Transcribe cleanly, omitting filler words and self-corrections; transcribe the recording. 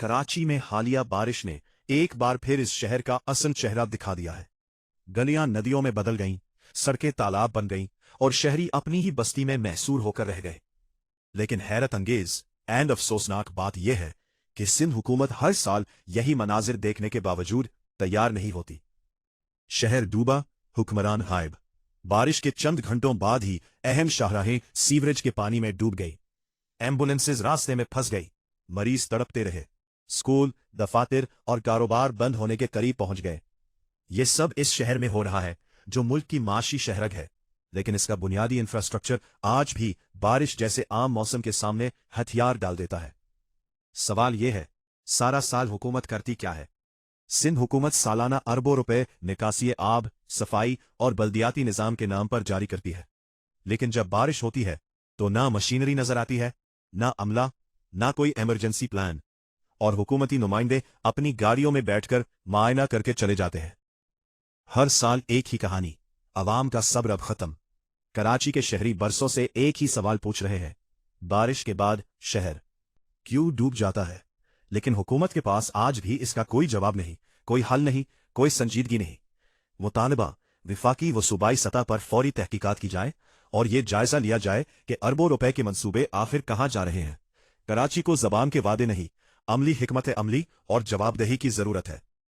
कराची में हालिया बारिश ने एक बार फिर इस शहर का असल चेहरा दिखा दिया है। गलियां नदियों में बदल गईं, सड़कें तालाब बन गईं और शहरी अपनी ही बस्ती में महसूर होकर रह गए। लेकिन हैरत अंगेज एंड अफसोसनाक बात यह है कि सिंध हुकूमत हर साल यही मनाजिर देखने के बावजूद तैयार नहीं होती। शहर डूबा, हुक्मरान गायब। बारिश के चंद घंटों बाद ही अहम शाहराहें सीवरेज के पानी में डूब गई। एम्बुलेंसेज रास्ते में फंस गई। मरीज तड़पते रहे। स्कूल, दफातर और कारोबार बंद होने के करीब पहुंच गए। ये सब इस शहर में हो रहा है जो मुल्क की माशी शहरग है, लेकिन इसका बुनियादी इंफ्रास्ट्रक्चर आज भी बारिश जैसे आम मौसम के सामने हथियार डाल देता है। सवाल यह है, सारा साल हुकूमत करती क्या है? सिंध हुकूमत सालाना अरबों रुपए निकासी आब, सफाई और बल्दियाती निजाम के नाम पर जारी करती है, लेकिन जब बारिश होती है तो ना मशीनरी नजर आती है, ना अमला, ना कोई इमरजेंसी प्लान, और हुकूमती नुमाइंदे अपनी गाड़ियों में बैठकर मुआयना करके चले जाते हैं। हर साल एक ही कहानी, अवाम का सब्र अब खत्म। कराची के शहरी बरसों से एक ही सवाल पूछ रहे हैं, बारिश के बाद शहर क्यों डूब जाता है? लेकिन हुकूमत के पास आज भी इसका कोई जवाब नहीं, कोई हल नहीं, कोई संजीदगी नहीं। मुतालबा विफाकी व सूबाई सतह पर फौरी तहकीकात की जाए और ये जायजा लिया जाए कि अरबों रुपए के मंसूबे आखिर कहां जा रहे हैं। कराची को जबान के वादे नहीं, अमली हिकमत अमली और जवाबदेही की जरूरत है।